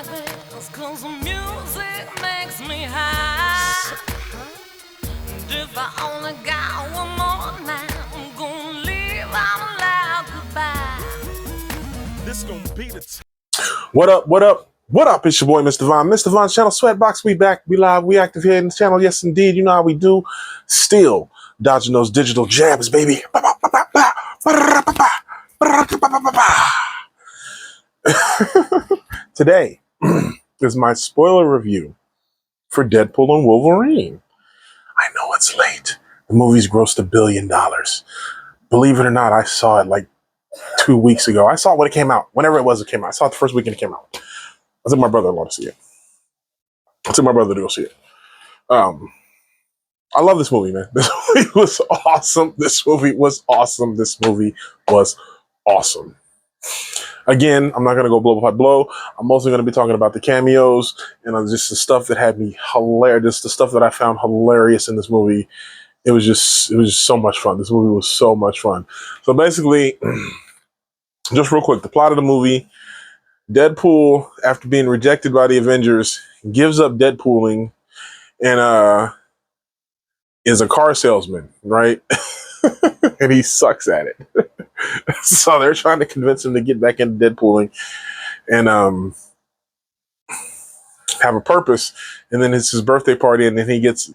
like this, 'cause the music makes me high. And if I only got one more night, I'm gonna leave out loud goodbye. This gonna be the What up? What up? What up? It's your boy, Mr. Von. Mr. Von's channel, Sweatbox. We back. We live. We active here in the channel. Yes, indeed. You know how we do. Still dodging those digital jabs, baby. Today is my spoiler review for Deadpool and Wolverine. I know it's late. The movie's grossed $1 billion. Believe it or not, I saw it like 2 weeks ago. I saw it when it came out. Whenever it was, it came out. I saw it the first weekend it came out. I took my brother-in-law to see it. I took my brother to go see it. I love this movie, man. This movie was awesome. This movie was awesome. This movie was awesome. Again, I'm not going to go blow by blow. I'm mostly going to be talking about the cameos and just the stuff that had me hilarious. Just the stuff that I found hilarious in this movie. It was just so much fun. This movie was so much fun. So basically, just real quick, the plot of the movie: Deadpool, after being rejected by the Avengers, gives up Deadpooling and is a car salesman, right? And he sucks at it. So they're trying to convince him to get back into Deadpooling and have a purpose. And then it's his birthday party, and then he gets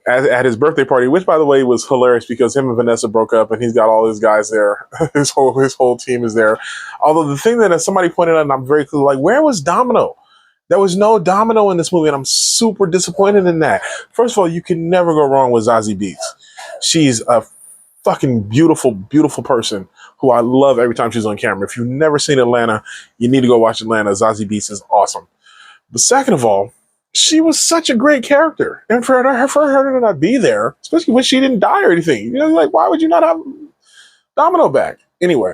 at his birthday party, which by the way was hilarious because him and Vanessa broke up, and he's got all his guys there. his whole team is there. Although the thing that somebody pointed out, and I'm very clear, like, where was Domino? There was no Domino in this movie, and I'm super disappointed in that. First of all, you can never go wrong with Zazie Beetz. She's a fucking beautiful, beautiful person who I love every time she's on camera. If you've never seen Atlanta, you need to go watch Atlanta. Zazie Beetz is awesome. But second of all, she was such a great character. And for her to not be there, especially when she didn't die or anything, you know, like, why would you not have Domino back? Anyway,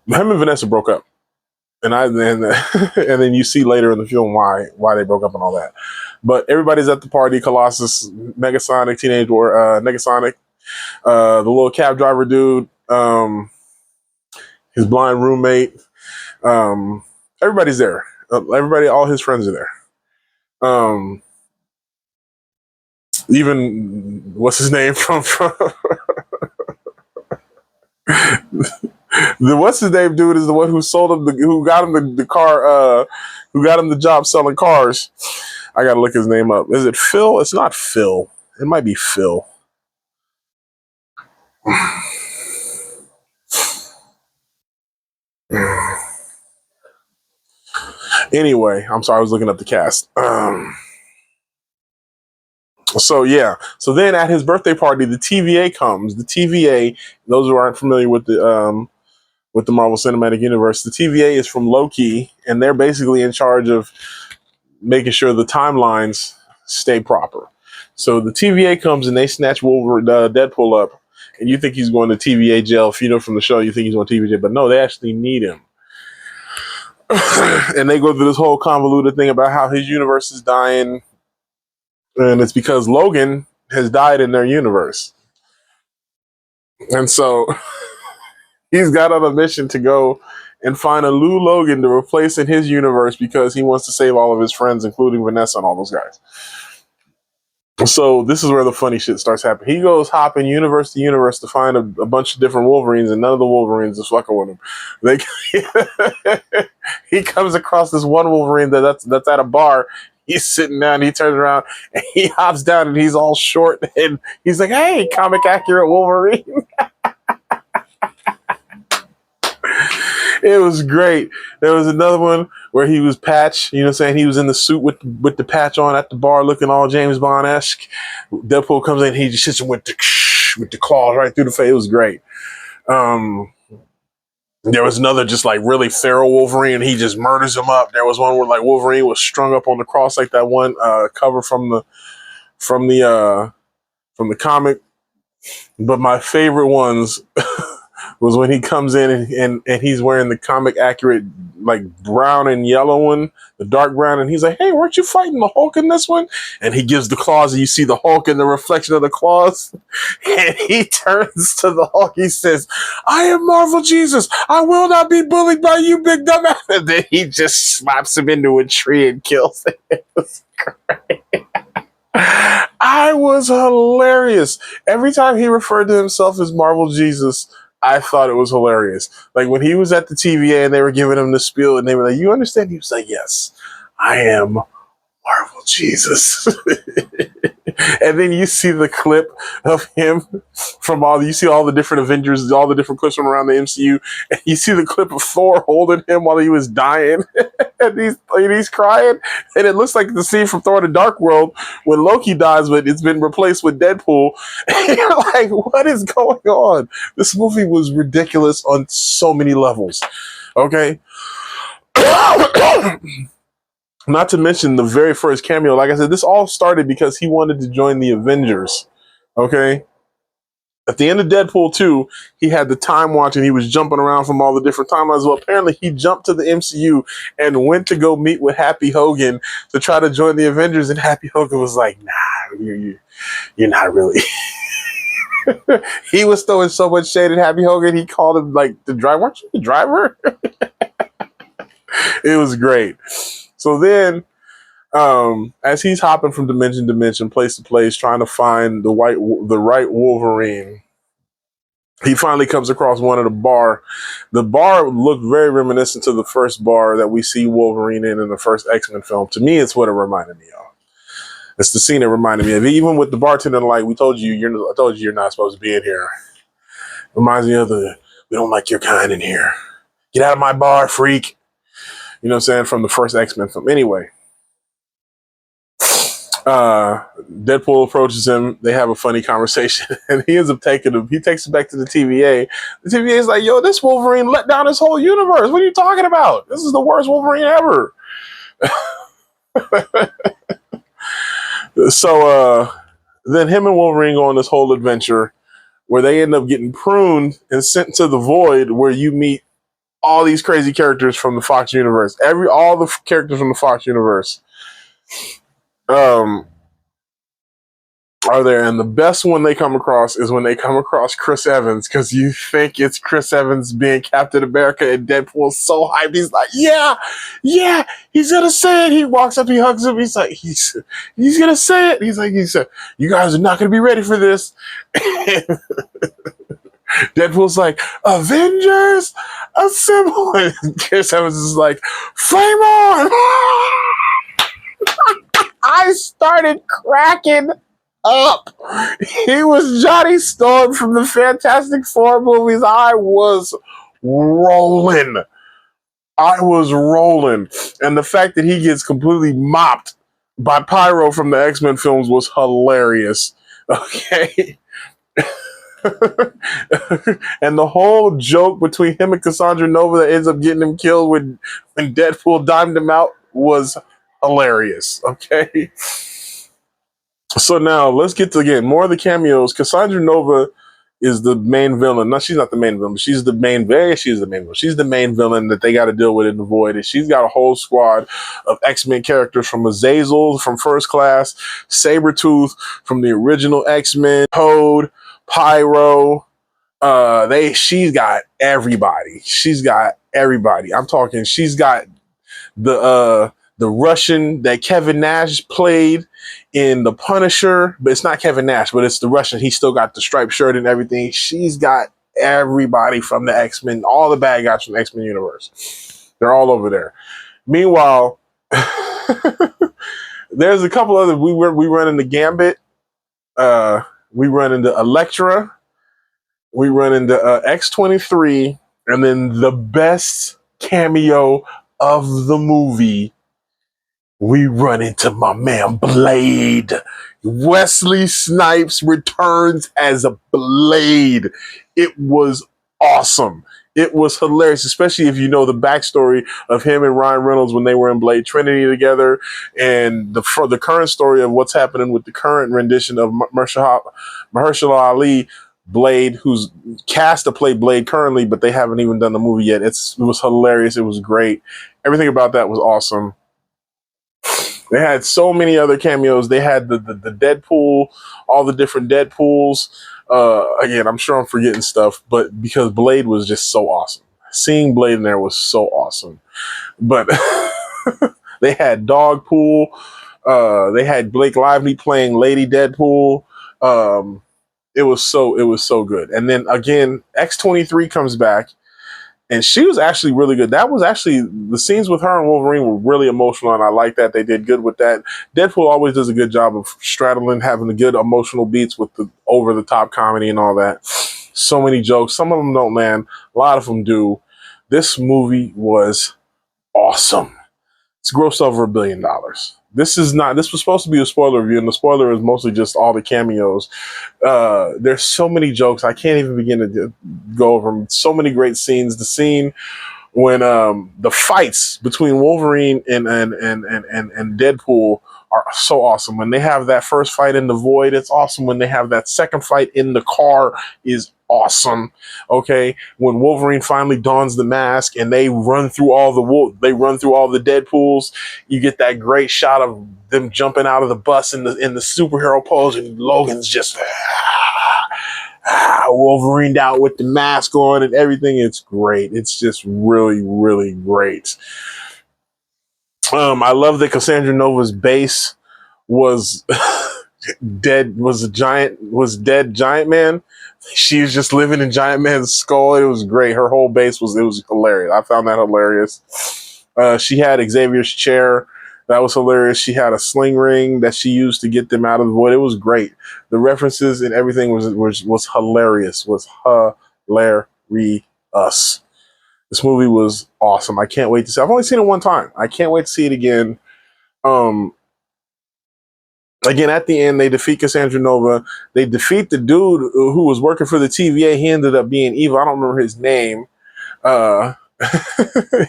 him and Vanessa broke up. And and then you see later in the film why they broke up and all that. But everybody's at the party: Colossus, Negasonic, Teenage War, Negasonic, the little cab driver dude, his blind roommate. Everybody's there. Everybody, all his friends are there. Even what's his name from the what's his name dude is the one who sold him who got him the car, who got him the job selling cars. I gotta look his name up. Is it Phil? It's not Phil. It might be Phil. Anyway, I'm sorry, I was looking up the cast. So yeah. So then at his birthday party, the TVA comes. The TVA, those who aren't familiar with the Marvel Cinematic Universe, the TVA is from Loki, and they're basically in charge of making sure the timelines stay proper. So the TVA comes and they snatch Deadpool up, and you think he's going to TVA jail. If you know from the show, you think he's going to TVA jail, but no, they actually need him. And they go through this whole convoluted thing about how his universe is dying, and it's because Logan has died in their universe. And so he's got on a mission to go and find a Lou Logan to replace in his universe because he wants to save all of his friends, including Vanessa and all those guys. So this is where the funny shit starts happening. He goes hopping universe to universe to find a bunch of different Wolverines, and none of the Wolverines is fucking with him. He comes across this one Wolverine that's at a bar. He's sitting down, he turns around, and he hops down, and he's all short, and he's like, "Hey, comic accurate Wolverine." It was great. There was another one where he was Patch, you know what I'm saying? He was in the suit with the patch on at the bar looking all James Bond-esque. Deadpool comes in, he just hits him with the claws right through the face. It was great. There was another just like really feral Wolverine, and he just murders him up. There was one where like Wolverine was strung up on the cross, like that one cover from the comic. But my favorite ones was when he comes in and he's wearing the comic accurate like brown and yellow one, the dark brown, and he's like, "Hey, weren't you fighting the Hulk in this one?" And he gives the claws, and you see the Hulk in the reflection of the claws, and he turns to the Hulk. He says, "I am Marvel Jesus. I will not be bullied by you, big dumbass." And then he just slaps him into a tree and kills him. It was great. I was hilarious. Every time he referred to himself as Marvel Jesus, I thought it was hilarious. Like when he was at the TVA and they were giving him the spiel and they were like, "You understand?" He was like, "Yes, I am Marvel Jesus." And then you see the clip of him from you see all the different Avengers, all the different clips from around the MCU, and you see the clip of Thor holding him while he was dying, and he's crying, and it looks like the scene from Thor: The Dark World when Loki dies, but it's been replaced with Deadpool. And you're like, what is going on? This movie was ridiculous on so many levels. Okay. Not to mention the very first cameo. Like I said, this all started because he wanted to join the Avengers. Okay. At the end of Deadpool 2, he had the time watch and he was jumping around from all the different timelines. Well, apparently he jumped to the MCU and went to go meet with Happy Hogan to try to join the Avengers. And Happy Hogan was like, "Nah, you're not really." He was throwing so much shade at Happy Hogan. He called him like the driver. "Weren't you the driver?" It was great. So then, as he's hopping from dimension to dimension, place to place, trying to find the right Wolverine, he finally comes across one at a bar. The bar looked very reminiscent to the first bar that we see Wolverine in the first X-Men film. To me, it's what it reminded me of. It's the scene it reminded me of. Even with the bartender, like, I told you you're not supposed to be in here. Reminds me of we don't like your kind in here. Get out of my bar, freak. You know what I'm saying? From the first X-Men film. Anyway. Deadpool approaches him. They have a funny conversation, and he ends up taking him. He takes him back to the TVA. The TVA is like, "Yo, this Wolverine let down his whole universe. What are you talking about? This is the worst Wolverine ever." So then him and Wolverine go on this whole adventure where they end up getting pruned and sent to the Void, where you meet all these crazy characters from the Fox universe. All the characters from the Fox universe. Are there, and the best one they come across is when they come across Chris Evans, because you think it's Chris Evans being Captain America, and Deadpool's so hyped. He's like, yeah, he's gonna say it. He walks up, he hugs him. He's like, he's gonna say it. He said, "You guys are not gonna be ready for this." Deadpool's like, "Avengers assemble!" And Chris Evans is like, "Flame on!" I started cracking up. He was Johnny Storm from the Fantastic Four movies. I was rolling. And the fact that he gets completely mopped by Pyro from the X-Men films was hilarious. Okay. And the whole joke between him and Cassandra Nova that ends up getting him killed when Deadpool dimed him out was hilarious. Okay. So now let's get to, again, more of the cameos. Cassandra Nova is the main villain. No, she's not the main villain. She's the main villain. She's the main villain that they got to deal with in the Void. And she's got a whole squad of X-Men characters, from Azazel from First Class, Sabretooth from the original X-Men, Toad, Pyro. She's got everybody. I'm talking, she's got the Russian that Kevin Nash played in The Punisher, but it's not Kevin Nash, but it's the Russian. He still got the striped shirt and everything. She's got everybody from the X-Men, all the bad guys from the X-Men universe. They're all over there. Meanwhile, there's a couple other. We run into Gambit. We run into Elektra. We run into X-23, and then the best cameo of the movie, we run into my man Blade. Wesley Snipes returns as a Blade. It was awesome. It was hilarious, especially if you know the backstory of him and Ryan Reynolds when they were in Blade Trinity together, and the current story of what's happening with the current rendition of Mahershala Ali Blade, who's cast to play Blade currently, but they haven't even done the movie yet. It was hilarious. It was great. Everything about that was awesome. They had so many other cameos. They had the Deadpool, all the different Deadpools. Again, I'm sure I'm forgetting stuff, but because Blade was just so awesome. Seeing Blade in there was so awesome. But they had Dogpool. They had Blake Lively playing Lady Deadpool. It was so good. And then again, X-23 comes back, and she was actually really good. That was actually the scenes with her and Wolverine were really emotional, and I like that they did good with that. Deadpool always does a good job of straddling, having the good emotional beats with the over the top comedy and all that. So many jokes. Some of them don't land. A lot of them do. This movie was awesome. It's grossed over $1 billion. This was supposed to be a spoiler review, and the spoiler is mostly just all the cameos. There's so many jokes. I can't even begin to go over them. So many great scenes. The scene when the fights between Wolverine and Deadpool are so awesome. When they have that first fight in the void, it's awesome. When they have that second fight in the car is awesome. Okay, when Wolverine finally dons the mask and they run through all the Deadpools, you get that great shot of them jumping out of the bus in the superhero pose, and Logan's just Wolverined out with the mask on and everything. It's great. It's just really, really great. I love that Cassandra Nova's base was dead. Was dead Giant Man. She was just living in Giant Man's skull. It was great. Her whole base was hilarious. I found that hilarious. She had Xavier's chair. That was hilarious. She had a sling ring that she used to get them out of the void. It was great. The references and everything was hilarious. Was hilarious. This movie was awesome. I can't wait to see. I've only seen it one time. I can't wait to see it again. Again, at the end, they defeat Cassandra Nova. They defeat the dude who was working for the TVA. He ended up being evil. I don't remember his name.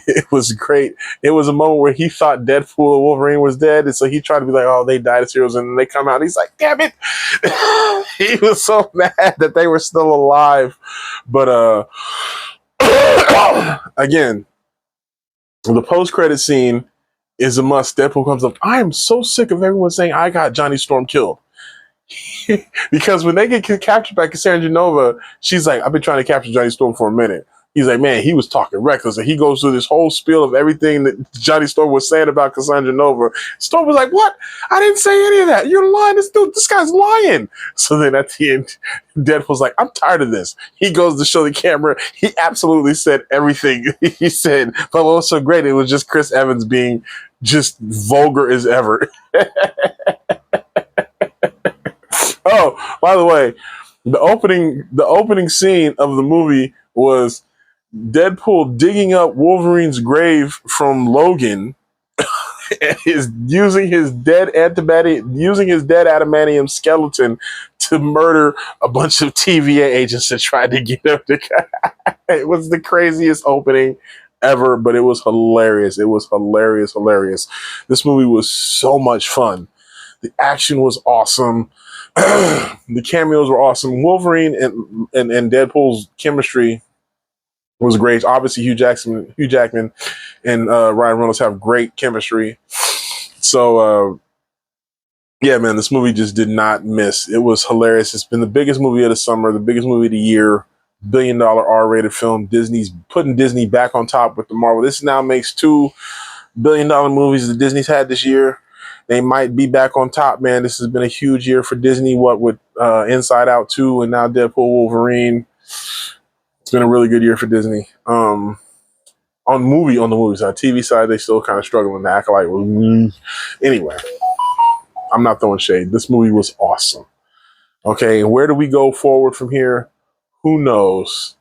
It was great. It was a moment where he thought Deadpool and Wolverine was dead, and so he tried to be like, "Oh, they died as heroes," and then they come out. And he's like, "Damn it!" He was so mad that they were still alive. But again, the post-credit scene is a must. Deadpool comes up. I am so sick of everyone saying I got Johnny Storm killed. Because when they get captured by Cassandra Nova, she's like, I've been trying to capture Johnny Storm for a minute. He's like, man, he was talking reckless. And he goes through this whole spiel of everything that Johnny Storm was saying about Cassandra Nova. Storm was like, what? I didn't say any of that. You're lying. This guy's lying. So then at the end, Deadpool's like, I'm tired of this. He goes to show the camera. He absolutely said everything he said. But what was so great, it was just Chris Evans being just vulgar as ever. Oh, by the way, the opening scene of the movie was Deadpool digging up Wolverine's grave from Logan, is using his dead adamantium skeleton to murder a bunch of TVA agents that tried to get him to. It was the craziest opening ever, but it was hilarious. It was hilarious. This movie was so much fun. The action was awesome. The cameos were awesome. Wolverine and Deadpool's chemistry was great. Obviously, Hugh Jackman, and Ryan Reynolds have great chemistry. So, yeah, man, this movie just did not miss. It was hilarious. It's been the biggest movie of the summer, the biggest movie of the year. $1 billion R-rated film. Disney's putting Disney back on top with the Marvel. This now makes $2 billion movies that Disney's had this year. They might be back on top, man. This has been a huge year for Disney. What with Inside Out 2 and now Deadpool, Wolverine. It's been a really good year for Disney. On the movie side, TV side, they still kind of struggling to act like. Anyway, I'm not throwing shade. This movie was awesome. Okay, and where do we go forward from here? Who knows?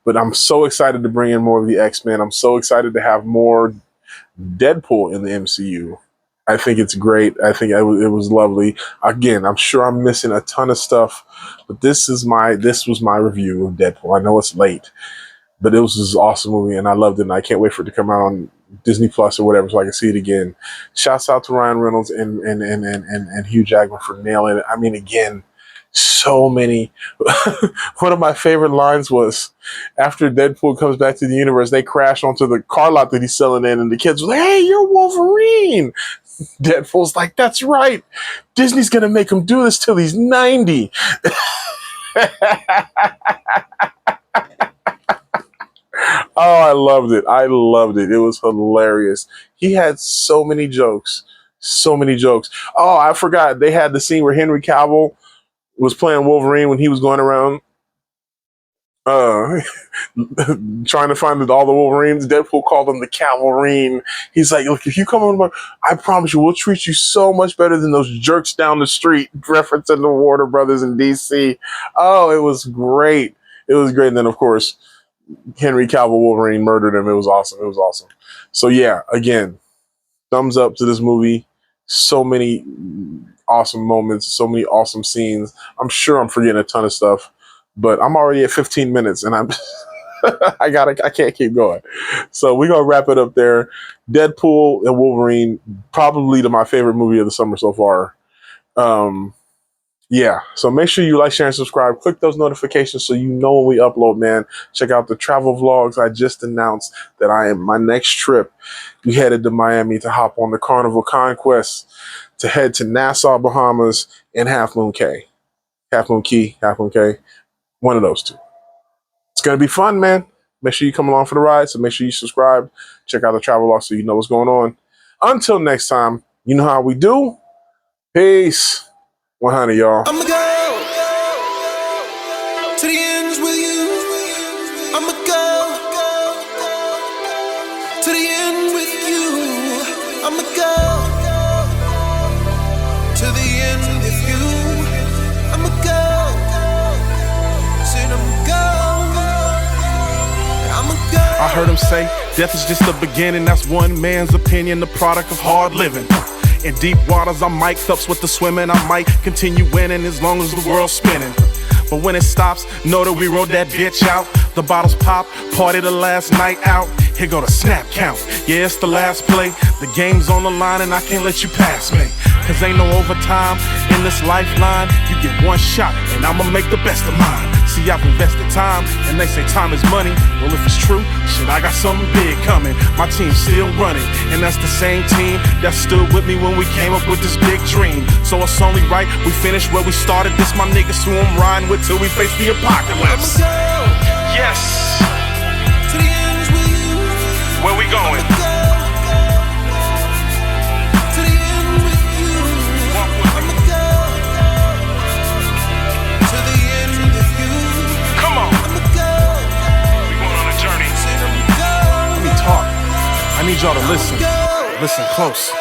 But I'm so excited to bring in more of the X-Men. I'm so excited to have more Deadpool in the MCU. I think it's great. I think it was lovely. Again, I'm sure I'm missing a ton of stuff, but this was my review of Deadpool. I know it's late, but it was this awesome movie, and I loved it, and I can't wait for it to come out on Disney Plus or whatever so I can see it again. Shouts out to Ryan Reynolds and Hugh Jackman for nailing it. I mean, again, So many. One of my favorite lines was after Deadpool comes back to the universe, they crash onto the car lot that he's selling in, and the kids were like, "Hey, you're Wolverine." Deadpool's like, "That's right. Disney's gonna make him do this till he's 90." Oh, I loved it. I loved it. It was hilarious. He had so many jokes. So many jokes. Oh, I forgot. They had the scene where Henry Cavill was playing Wolverine when he was going around uh, trying to find all the Wolverines. Deadpool called him the Cavalrine. He's like, "Look, if you come on, I promise you, we'll treat you so much better than those jerks down the street," referencing the Warner Brothers in DC. Oh, it was great. It was great. And then, of course, Henry Cavill Wolverine murdered him. It was awesome. It was awesome. So, yeah, again, thumbs up to this movie. So many awesome moments, so many awesome scenes. I'm sure I'm forgetting a ton of stuff, but I'm already at 15 minutes and I'm I can't keep going. So we're gonna wrap it up there. Deadpool and Wolverine, probably my favorite movie of the summer so far. Yeah, so make sure you like, share, and subscribe. Click those notifications so you know when we upload, man. Check out the travel vlogs. I just announced that my next trip, we headed to Miami to hop on the Carnival Conquest to head to Nassau, Bahamas, and Half Moon Cay. Half Moon Key, Half Moon Cay. One of those two. It's going to be fun, man. Make sure you come along for the ride, so make sure you subscribe. Check out the travel vlog so you know what's going on. Until next time, you know how we do. Peace. 100, y'all. I'ma go to the ends with you. I'ma go to the end with you. I'ma go to the end with you. I'ma go. Said I'ma go. I heard him say, death is just the beginning. That's one man's opinion, the product of hard living. In deep waters, I'm mic'd up with the swimming. I might continue winning as long as the world's spinning. But when it stops, know that we rode that bitch out. The bottles pop, party the last night out. Here go the snap count. Yeah, it's the last play. The game's on the line and I can't let you pass me. Cause ain't no overtime in this lifeline. You get one shot and I'ma make the best of mine. See, I've invested time and they say time is money. Well, if it's true, shit, I got something big coming. My team's still running, and that's the same team that stood with me when we came up with this big dream. So it's only right we finish where we started. This my niggas who I'm riding with till we face the apocalypse. Yes. To the ends with you. Where we going? To the end with you. I'ma go to the end with you. Come on. I'ma go. We going on a journey. Said I'ma go. Let me talk. I need y'all to listen. Listen close.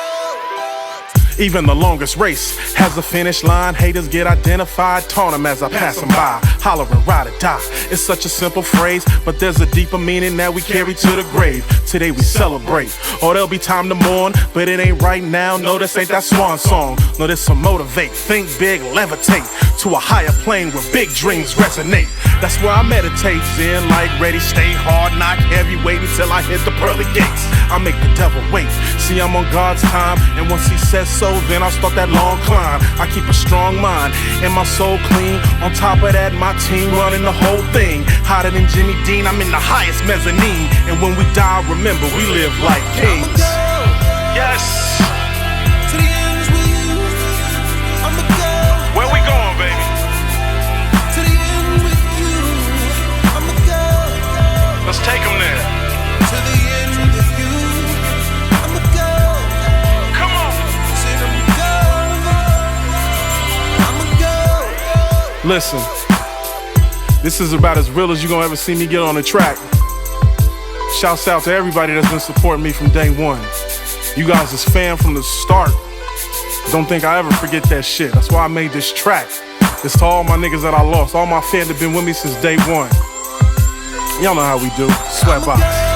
Even the longest race has a finish line. Haters get identified, taunt them as I pass them by. Hollering, ride or die. It's such a simple phrase, but there's a deeper meaning that we carry to the grave. Today we celebrate, or there'll be time to mourn, but it ain't right now. No, this ain't that swan song. No, this will motivate, think big, levitate to a higher plane where big dreams resonate. That's where I meditate, zen, like ready, stay hard, knock heavy, wait until I hit the pearly gates. I make the devil wait. See, I'm on God's time, and once he says so, then I'll start that long climb. I keep a strong mind and my soul clean. On top of that, my team running the whole thing. Hotter than Jimmy Dean, I'm in the highest mezzanine. And when we die, remember, we live like kings. Yes. To the ends with you. I'ma go. Where we going, baby? To the end with you. I'ma go. Let's take them there. To the end with you. I'ma go. Come on. Said I'ma go. I'ma go. Listen, this is about as real as you're gonna ever see me get on the track. Shouts out to everybody that's been supporting me from day one. You guys is fan from the start. Don't think I ever forget that shit. That's why I made this track. It's to all my niggas that I lost. All my fans have been with me since day one. Y'all know how we do. Sweatbox.